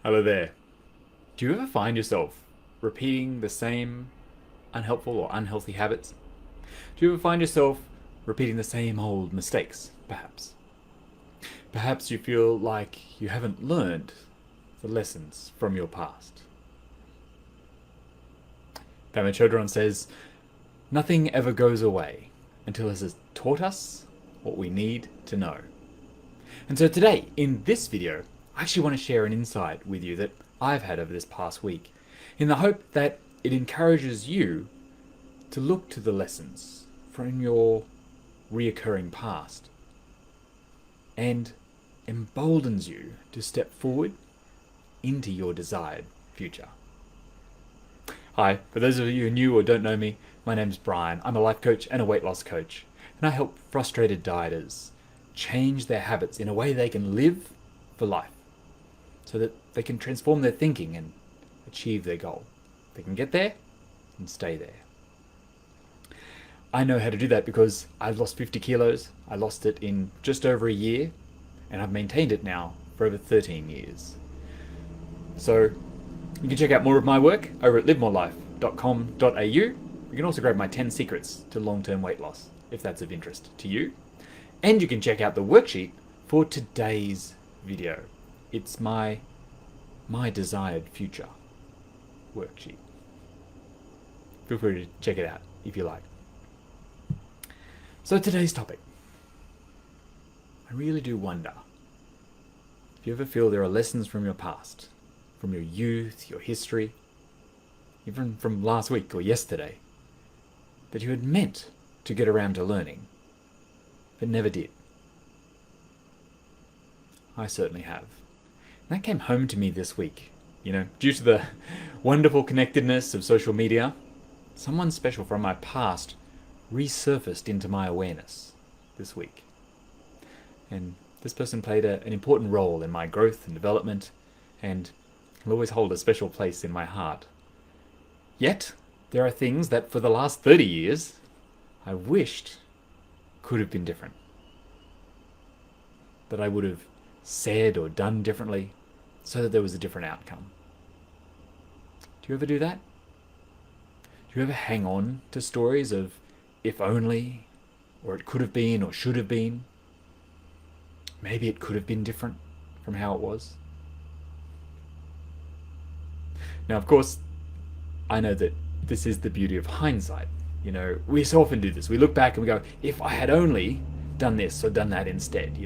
Hello there. Do you ever find yourself repeating the same unhelpful or unhealthy habits? Do you ever find yourself repeating the same old mistakes, perhaps? Perhaps you feel like you haven't learned the lessons from your past. Pema Chodron says, nothing ever goes away until it has taught us what we need to know. And so today, in this video, I actually want to share an insight with you that I've had over this past week, in the hope that it encourages you to look to the lessons from your reoccurring past and emboldens you to step forward into your desired future. Hi, for those of you who are new or don't know me, my name's Brian. I'm a life coach and a weight loss coach, and I help frustrated dieters change their habits in a way they can live for life, so that they can transform their thinking and achieve their goal. They can get there and stay there. I know how to do that because I've lost 50 kilos. I lost it in just over a year, and I've maintained it now for over 13 years. So you can check out more of my work over at livemorelife.com.au. You can also grab my 10 secrets to long-term weight loss if that's of interest to you. And you can check out the worksheet for today's video. It's my desired future worksheet. Feel free to check it out if you like. So today's topic. I really do wonder if you ever feel there are lessons from your past, from your youth, your history, even from last week or yesterday, that you had meant to get around to learning, but never did. I certainly have. And that came home to me this week. Due to the wonderful connectedness of social media, someone special from my past resurfaced into my awareness this week. And this person played an important role in my growth and development, and will always hold a special place in my heart. Yet, there are things that for the last 30 years, I wished could have been different. That I would have said or done differently so that there was a different outcome. Do you ever do that? Do you ever hang on to stories of if only, or it could have been, or should have been? Maybe it could have been different from how it was. Now, of course, I know that this is the beauty of hindsight. We so often do this. We look back and we go, if I had only done this or done that instead,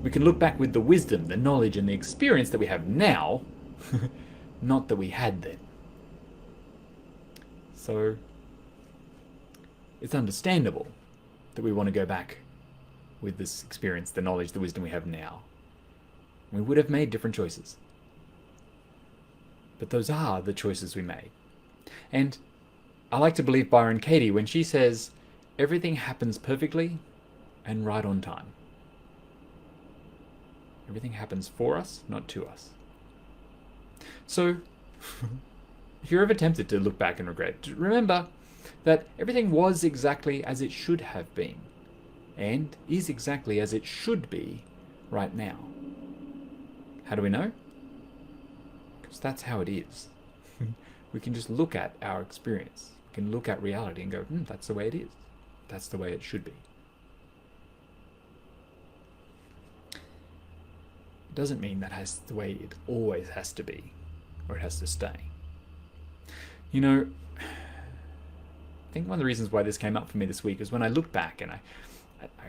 we can look back with the wisdom, the knowledge, and the experience that we have now, not that we had then. So it's understandable that we want to go back with this experience, the knowledge, the wisdom we have now. We would have made different choices. But those are the choices we made. And I like to believe Byron Katie when she says, everything happens perfectly and right on time. Everything happens for us, not to us. So, if you're ever tempted to look back and regret, remember that everything was exactly as it should have been, and is exactly as it should be right now. How do we know? Because that's how it is. We can just look at our experience. We can look at reality and go, that's the way it is. That's the way it should be. It doesn't mean that's the way it always has to be, or it has to stay. I think one of the reasons why this came up for me this week is when I looked back and I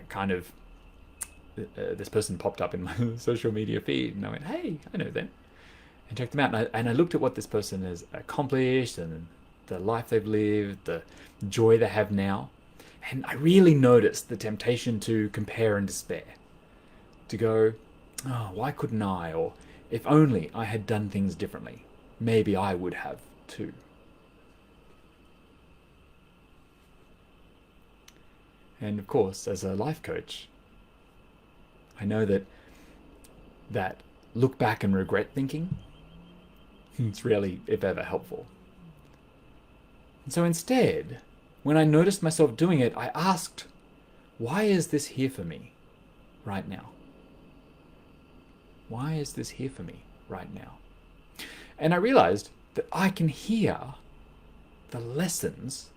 kind of, this person popped up in my social media feed and I went, hey, I know them. And checked them out, and I looked at what this person has accomplished and the life they've lived, the joy they have now, and I really noticed the temptation to compare and despair, to go, oh, why couldn't I? Or if only I had done things differently, maybe I would have too. And of course, as a life coach, I know that look back and regret thinking, it's rarely, if ever, helpful. And so instead, when I noticed myself doing it, I asked, why is this here for me right now? Why is this here for me right now? And I realized that I can hear the lessons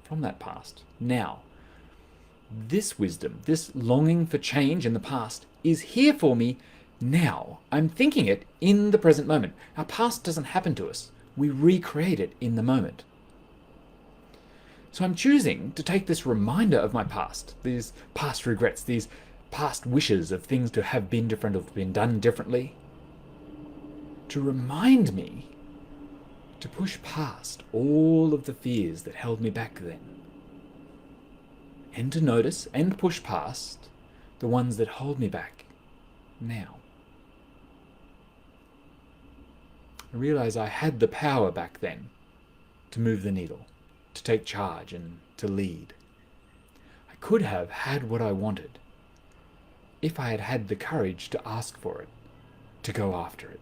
from that past now. This wisdom, this longing for change in the past is here for me now. I'm thinking it in the present moment. Our past doesn't happen to us. We recreate it in the moment. So I'm choosing to take this reminder of my past, these past regrets, these past wishes of things to have been different or been done differently, to remind me to push past all of the fears that held me back then, and to notice and push past the ones that hold me back now. I realize I had the power back then to move the needle, to take charge and to lead. I could have had what I wanted if I had had the courage to ask for it, to go after it.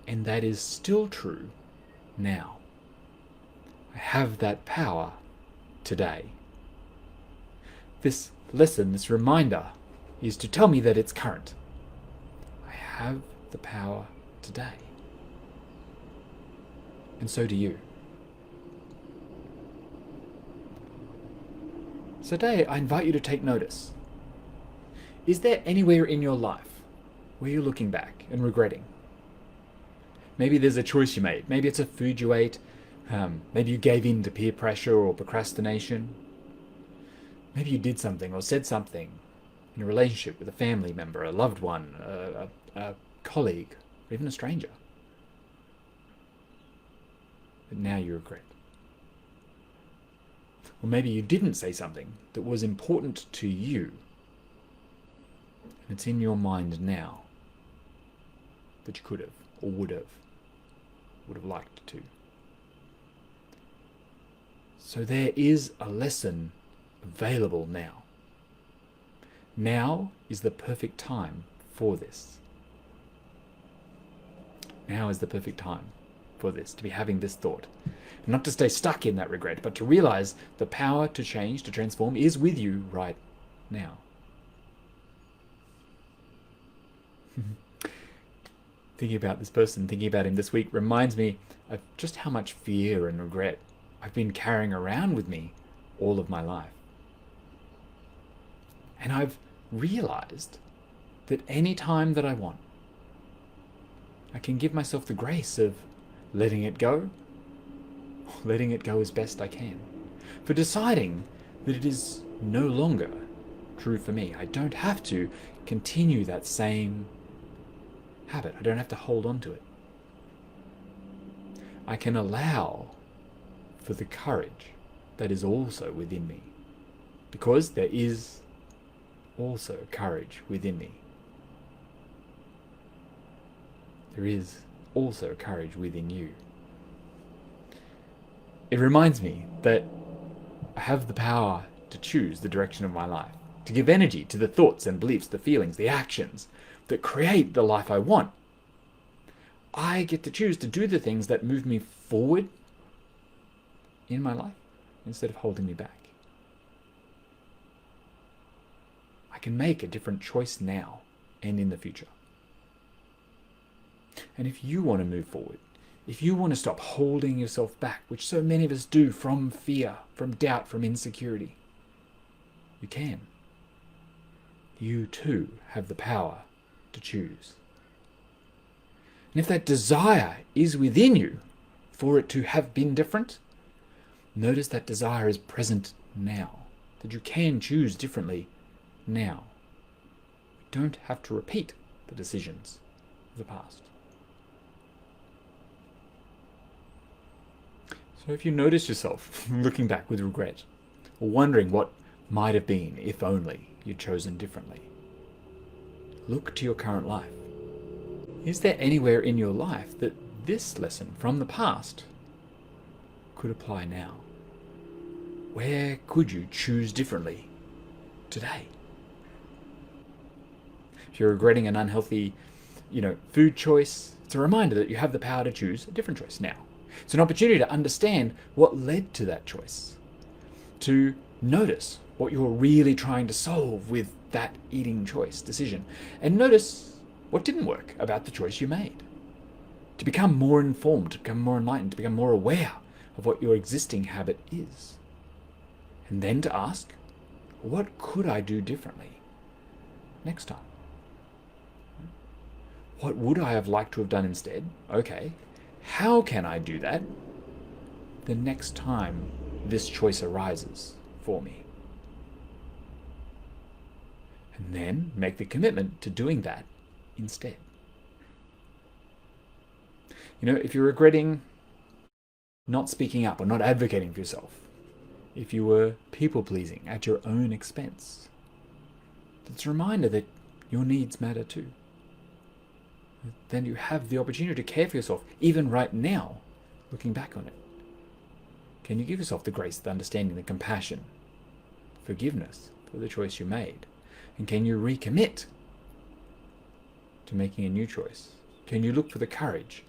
And that is still true now. I have that power today. This lesson, this reminder, is to tell me that it's current. I have the power today. And so do you. So today, I invite you to take notice. Is there anywhere in your life where you're looking back and regretting? Maybe there's a choice you made. Maybe it's a food you ate. Maybe you gave in to peer pressure or procrastination. Maybe you did something or said something in a relationship with a family member, a loved one, a colleague, or even a stranger. But now you regret. Or maybe you didn't say something that was important to you, and it's in your mind now, but you could have or would have liked to. So there is a lesson available now. Now is the perfect time for this. Now is the perfect time for this, to be having this thought. Not to stay stuck in that regret, but to realize the power to change, to transform, is with you right now. Thinking about this person, thinking about him this week, reminds me of just how much fear and regret I've been carrying around with me all of my life. And I've realized that any time that I want, I can give myself the grace of letting it go as best I can, for deciding that it is no longer true for me. I don't have to continue that same habit. I don't have to hold on to it. I can allow for the courage that is also within me, because there is also courage within me. There is also courage within you. It reminds me that I have the power to choose the direction of my life, to give energy to the thoughts and beliefs, the feelings, the actions that create the life I want. I get to choose to do the things that move me forward in my life instead of holding me back. I can make a different choice now and in the future. And if you want to move forward, if you want to stop holding yourself back, which so many of us do from fear, from doubt, from insecurity, you can. You too have the power to choose. And if that desire is within you for it to have been different, notice that desire is present now, that you can choose differently now. You don't have to repeat the decisions of the past. So if you notice yourself looking back with regret, or wondering what might have been if only you'd chosen differently, look to your current life. Is there anywhere in your life that this lesson from the past could apply now? Where could you choose differently today? If you're regretting an unhealthy, food choice, it's a reminder that you have the power to choose a different choice now. It's an opportunity to understand what led to that choice, to notice what you're really trying to solve with that eating choice decision, and notice What didn't work about the choice you made? To become more informed, to become more enlightened, to become more aware of what your existing habit is. And then to ask, what could I do differently next time? What would I have liked to have done instead? Okay, how can I do that the next time this choice arises for me? And then make the commitment to doing that instead. If you're regretting not speaking up or not advocating for yourself, if you were people-pleasing at your own expense, it's a reminder that your needs matter too. Then you have the opportunity to care for yourself, even right now, looking back on it. Can you give yourself the grace, the understanding, the compassion, forgiveness for the choice you made? And can you recommit to making a new choice? Can you look for the courage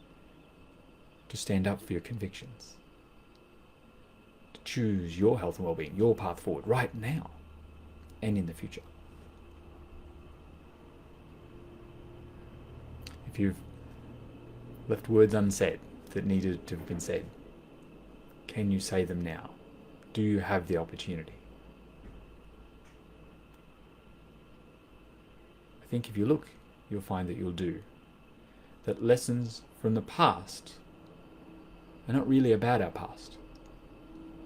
to stand up for your convictions? To choose your health and well-being, your path forward right now and in the future? If you've left words unsaid that needed to have been said, can you say them now? Do you have the opportunity? I think if you look, you'll find that you'll do. That lessons from the past are not really about our past.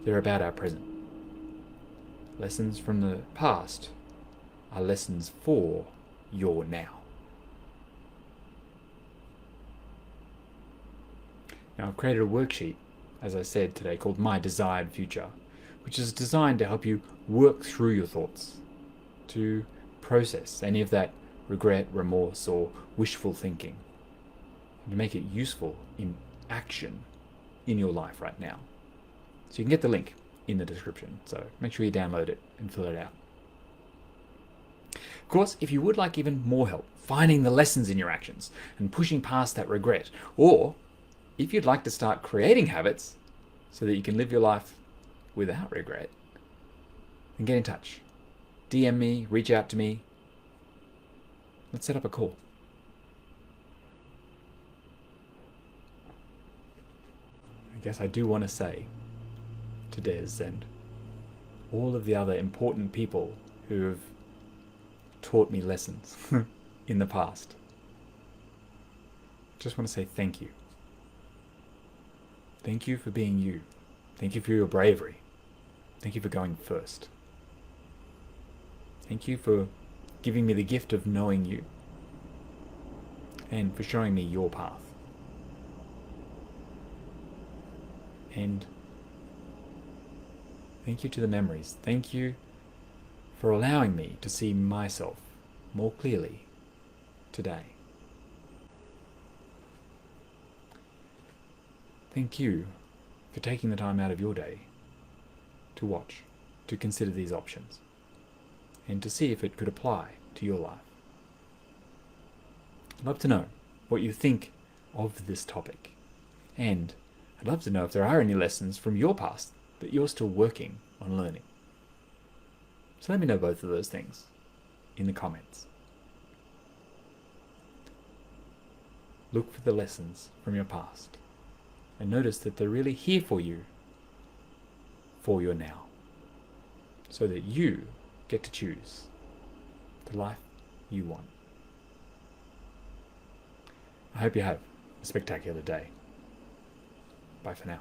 They're about our present. Lessons from the past are lessons for your now. Now, I've created a worksheet, as I said today, called My Desired Future, which is designed to help you work through your thoughts, to process any of that regret, remorse, or wishful thinking, and to make it useful in action in your life right now. So you can get the link in the description, so make sure you download it and fill it out. Of course, if you would like even more help finding the lessons in your actions and pushing past that regret, or if you'd like to start creating habits so that you can live your life without regret, then get in touch. DM me, reach out to me. Let's set up a call. I guess I do want to say to Des and all of the other important people who have taught me lessons in the past, I just want to say thank you. Thank you for being you. Thank you for your bravery. Thank you for going first. Thank you for giving me the gift of knowing you and for showing me your path. And thank you to the memories. Thank you for allowing me to see myself more clearly today. Thank you for taking the time out of your day to watch, to consider these options, and to see if it could apply to your life. I'd love to know what you think of this topic, and I'd love to know if there are any lessons from your past that you're still working on learning. So let me know both of those things in the comments. Look for the lessons from your past and notice that they're really here for you for your now, so that you get to choose the life you want. I hope you have a spectacular day. Bye for now.